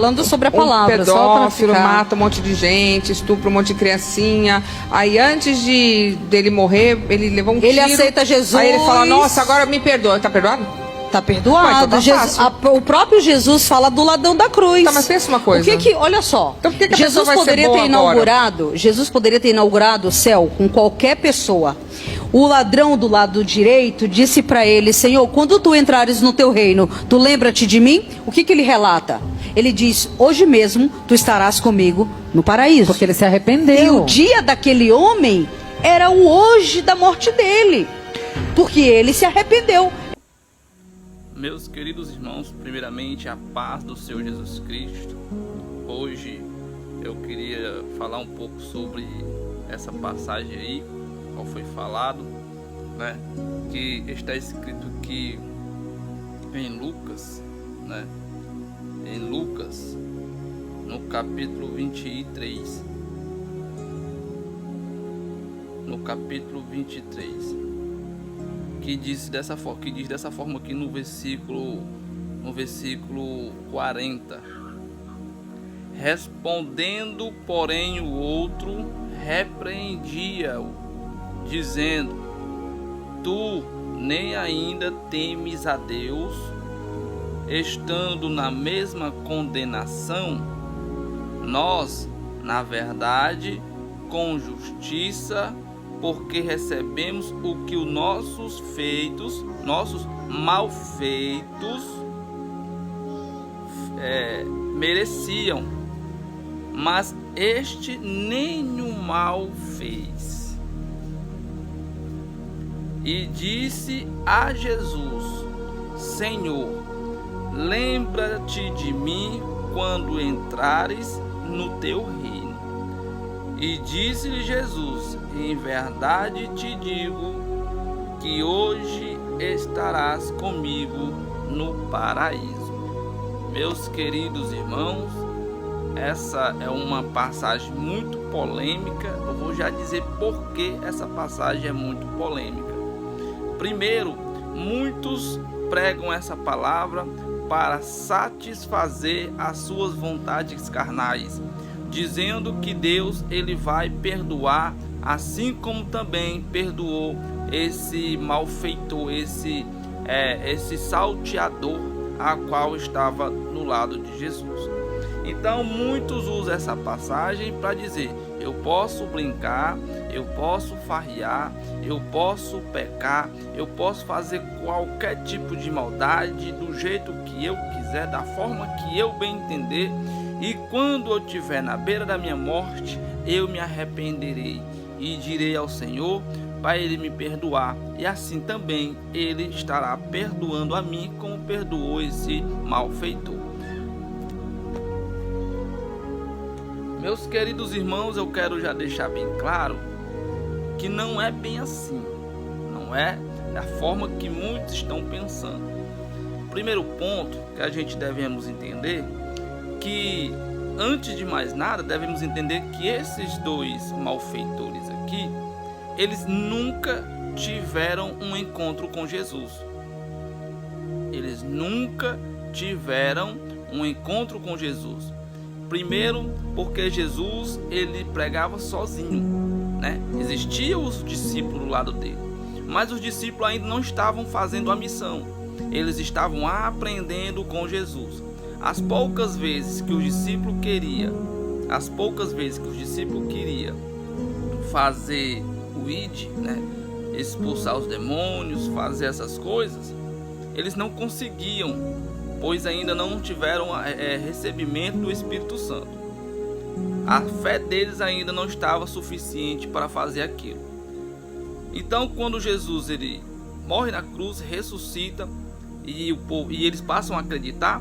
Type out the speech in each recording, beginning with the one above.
Falando sobre a Um palavra, só para pedófilo ficar... mata um monte de gente, estupra um monte de criancinha. Aí antes dele morrer, ele levou um tiro. Ele aceita Jesus. Aí ele fala, nossa, agora me perdoa. Tá perdoado? Tá perdoado. Ué, então tá fácil. O próprio Jesus fala do ladrão da cruz. Tá, mas pensa uma coisa. Olha só. Então por que a Jesus pessoa vai ser poderia boa ter inaugurado, Jesus poderia ter inaugurado o céu com qualquer pessoa. O ladrão do lado direito disse para ele: Senhor, quando tu entrares no teu reino, tu lembra-te de mim? O que ele relata? Ele diz: hoje mesmo tu estarás comigo no paraíso. Porque ele se arrependeu. E o dia daquele homem era o hoje da morte dele. Porque ele se arrependeu. Meus queridos irmãos, primeiramente a paz do Senhor Jesus Cristo. Hoje eu queria falar um pouco sobre essa passagem aí, qual foi falado, né? Que está escrito aqui em Lucas, né? Em Lucas, no capítulo 23. No capítulo 23. Que diz dessa forma aqui no versículo 40. Respondendo, porém, o outro repreendia-o, dizendo: tu nem ainda temes a Deus, estando na mesma condenação? Nós, na verdade, com justiça, porque recebemos o que os nossos malfeitos mereciam, mas este nenhum mal fez. E disse a Jesus: Senhor, lembra-te de mim quando entrares no teu reino. E disse-lhe Jesus: em verdade te digo que hoje estarás comigo no paraíso. Meus queridos irmãos, essa é uma passagem muito polêmica. Eu vou já dizer por que essa passagem é muito polêmica. Primeiro, muitos pregam essa palavra para satisfazer as suas vontades carnais, dizendo que Deus ele vai perdoar, assim como também perdoou esse malfeitor, esse salteador, a qual estava no lado de Jesus. Então muitos usam essa passagem para dizer: eu posso brincar, eu posso farrear, eu posso pecar, eu posso fazer qualquer tipo de maldade do jeito que eu quiser, da forma que eu bem entender. E quando eu estiver na beira da minha morte, eu me arrependerei e direi ao Senhor para Ele me perdoar. E assim também Ele estará perdoando a mim, como perdoou esse malfeitor. Meus queridos irmãos, eu quero já deixar bem claro que não é bem assim. Não é da forma que muitos estão pensando. Primeiro ponto que a gente devemos entender, que antes de mais nada devemos entender que esses dois malfeitores aqui, eles nunca tiveram um encontro com Jesus. Eles nunca tiveram um encontro com Jesus. Primeiro, porque Jesus ele pregava sozinho, né? Existiam os discípulos do lado dele, mas os discípulos ainda não estavam fazendo a missão. Eles estavam aprendendo com Jesus. As poucas vezes que o discípulo queria fazer o id, né? Expulsar os demônios, fazer essas coisas, eles não conseguiam, pois ainda não tiveram recebimento do Espírito Santo. A fé deles ainda não estava suficiente para fazer aquilo. Então, quando Jesus ele morre na cruz, ressuscita e eles passam a acreditar,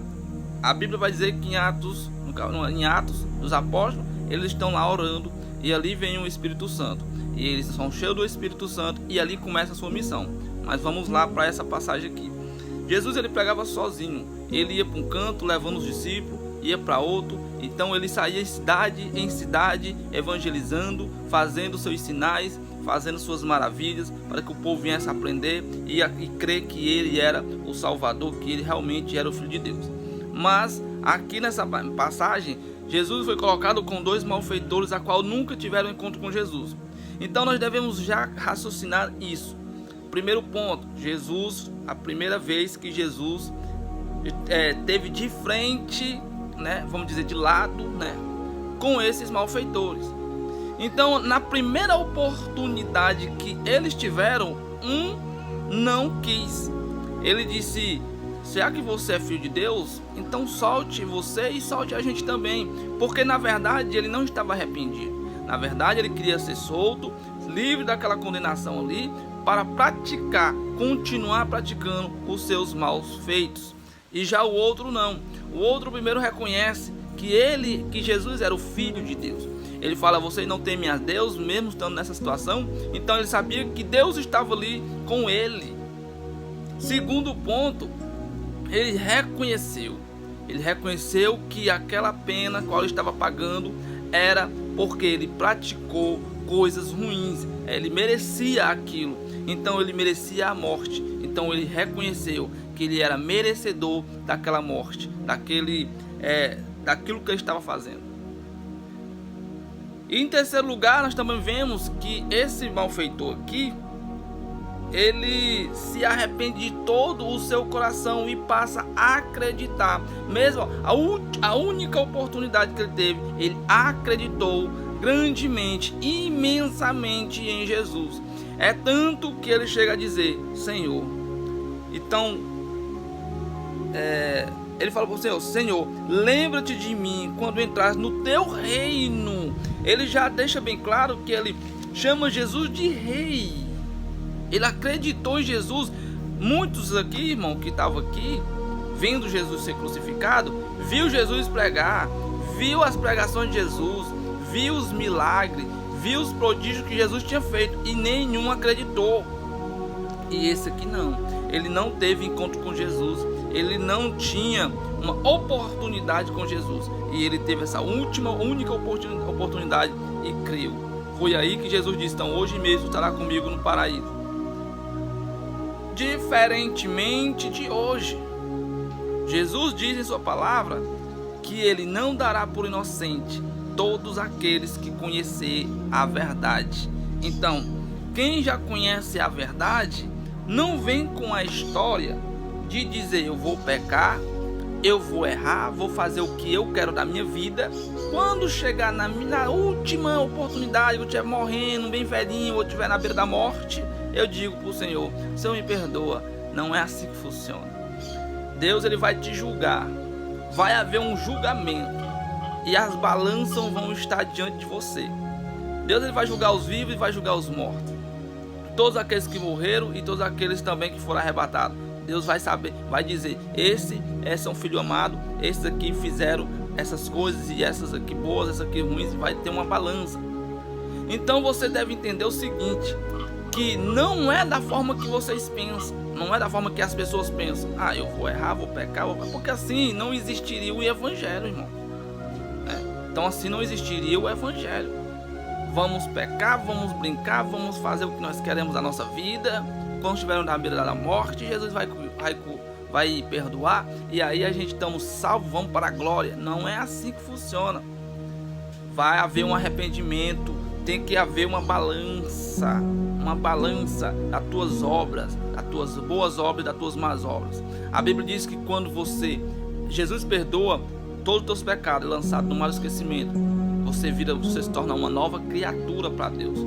a Bíblia vai dizer que em Atos dos Apóstolos, eles estão lá orando e ali vem o Espírito Santo. E eles são cheios do Espírito Santo e ali começa a sua missão. Mas vamos lá para essa passagem aqui. Jesus ele pregava sozinho. Ele ia para um canto levando os discípulos, ia para outro. Então ele saía cidade em cidade evangelizando, fazendo seus sinais, fazendo suas maravilhas, para que o povo viesse a aprender e crer que ele era o Salvador, que ele realmente era o Filho de Deus. Mas aqui nessa passagem, Jesus foi colocado com 2 malfeitores, a qual nunca tiveram encontro com Jesus. Então nós devemos já raciocinar isso. Primeiro ponto, Jesus, a primeira vez que Jesus teve de frente, né, vamos dizer de lado, né, com esses malfeitores. Então, na primeira oportunidade que eles tiveram, um não quis. Ele disse: será que você é filho de Deus? Então solte você e solte a gente também. Porque na verdade ele não estava arrependido. Na verdade ele queria ser solto, livre daquela condenação ali, para continuar praticando os seus maus feitos. E já o outro não. O outro primeiro reconhece que Jesus era o Filho de Deus. Ele fala: vocês não temem a Deus, mesmo estando nessa situação. Então ele sabia que Deus estava ali com ele. Segundo ponto, ele reconheceu que aquela pena qual ele estava pagando era porque ele praticou coisas ruins. Ele merecia aquilo, então ele merecia a morte. Então ele reconheceu que ele era merecedor daquela morte, daquilo que ele estava fazendo. E em terceiro lugar, nós também vemos que esse malfeitor aqui, ele se arrepende de todo o seu coração e passa a acreditar. Mesmo a única oportunidade que ele teve, ele acreditou grandemente, imensamente em Jesus. É tanto que ele chega a dizer: Senhor. Então, ele fala para o Senhor: Senhor, lembra-te de mim quando entras no teu reino. Ele já deixa bem claro que ele chama Jesus de rei. Ele acreditou em Jesus. Muitos aqui, irmão, que estavam aqui, vendo Jesus ser crucificado, viu Jesus pregar, viu as pregações de Jesus, viu os milagres, viu os prodígios que Jesus tinha feito, e nenhum acreditou. E esse aqui não. Ele não teve encontro com Jesus. Ele não tinha uma oportunidade com Jesus. E ele teve essa única oportunidade e creu. Foi aí que Jesus disse: então hoje mesmo estará comigo no paraíso. Diferentemente de hoje, Jesus diz em sua palavra que ele não dará por inocente todos aqueles que conhecer a verdade. Então, quem já conhece a verdade não vem com a história de dizer: eu vou pecar, eu vou errar, vou fazer o que eu quero da minha vida. Quando chegar na última oportunidade, eu estiver morrendo, bem velhinho, ou estiver na beira da morte, eu digo para o Senhor: Senhor, me perdoa. Não é assim que funciona. Deus, ele vai te julgar. Vai haver um julgamento. E as balanças vão estar diante de você. Deus, ele vai julgar os vivos e vai julgar os mortos. Todos aqueles que morreram e todos aqueles também que foram arrebatados. Deus vai saber, vai dizer: esse é um filho amado, esses aqui fizeram essas coisas e essas aqui boas, essas aqui ruins. Vai ter uma balança. Então você deve entender o seguinte: que não é da forma que vocês pensam, não é da forma que as pessoas pensam. Ah, eu vou errar, vou pecar, porque assim não existiria o evangelho, irmão. Então assim não existiria o evangelho. Vamos pecar, vamos brincar, vamos fazer o que nós queremos da nossa vida. Quando estivermos na beira da morte, Jesus vai perdoar, e aí a gente estamos salvos, vamos para a glória. Não é assim que funciona. Vai haver um arrependimento, tem que haver uma balança das tuas obras, das tuas boas obras e das tuas más obras. A Bíblia diz que quando Jesus perdoa todos os teus pecados, é lançado no mar do esquecimento, você se torna uma nova criatura para Deus.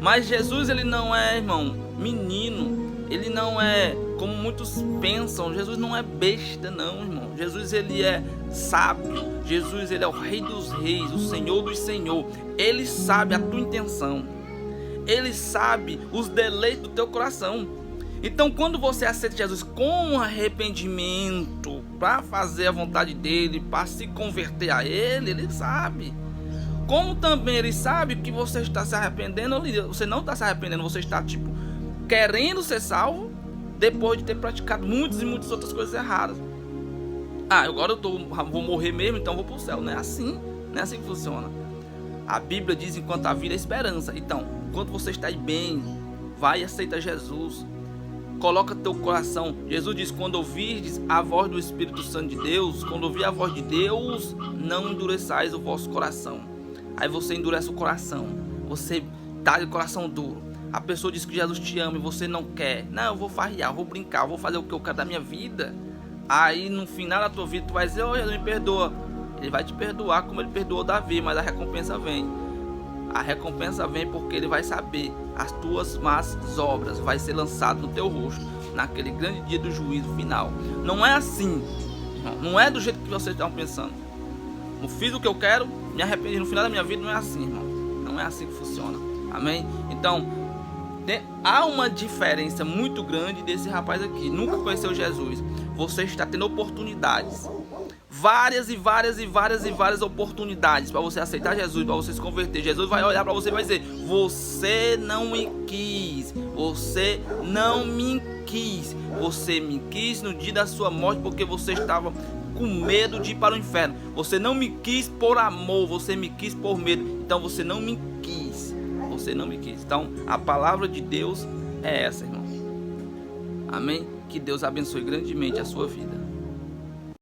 Mas Jesus, ele não é, irmão, menino. Ele não é como muitos pensam. Jesus não é besta, não, irmão. Jesus, ele é sábio. Jesus, ele é o Rei dos Reis, o Senhor dos Senhores. Ele sabe a tua intenção. Ele sabe os deleites do teu coração. Então, quando você aceita Jesus com arrependimento, para fazer a vontade dele, para se converter a ele, ele sabe. Como também ele sabe que você está se arrependendo, você não está se arrependendo, você está querendo ser salvo depois de ter praticado muitas e muitas outras coisas erradas. Ah, agora vou morrer mesmo, então vou para o céu. Não é assim que funciona. A Bíblia diz: enquanto a vida é esperança. Então, enquanto você está aí bem, vai e aceita Jesus. Coloca teu coração. Jesus diz: quando ouvirdes a voz do Espírito Santo de Deus, quando ouvir a voz de Deus, não endureçais o vosso coração. Aí você endurece o coração, você tá de coração duro. A pessoa diz que Jesus te ama e você não quer. Não, eu vou farrear, eu vou brincar, eu vou fazer o que eu quero da minha vida. Aí no final da tua vida tu vai dizer: oh, Jesus, me perdoa. Ele vai te perdoar como ele perdoou Davi, mas a recompensa vem. A recompensa vem porque ele vai saber as tuas más obras, vai ser lançado no teu rosto naquele grande dia do juízo final. Não é assim, não é do jeito que vocês estão pensando. Eu fiz o que eu quero, me arrependi no final da minha vida. Não é assim, irmão. Não é assim que funciona. Amém? Então, há uma diferença muito grande desse rapaz aqui. Nunca conheceu Jesus. Você está tendo oportunidades. Várias oportunidades para você aceitar Jesus, para você se converter. Jesus vai olhar para você e vai dizer: você não me quis, você não me quis, você me quis no dia da sua morte porque você estava com medo de ir para o inferno. Você não me quis por amor, você me quis por medo. Então você não me quis, você não me quis. Então a palavra de Deus é essa, irmão. Amém? Que Deus abençoe grandemente a sua vida.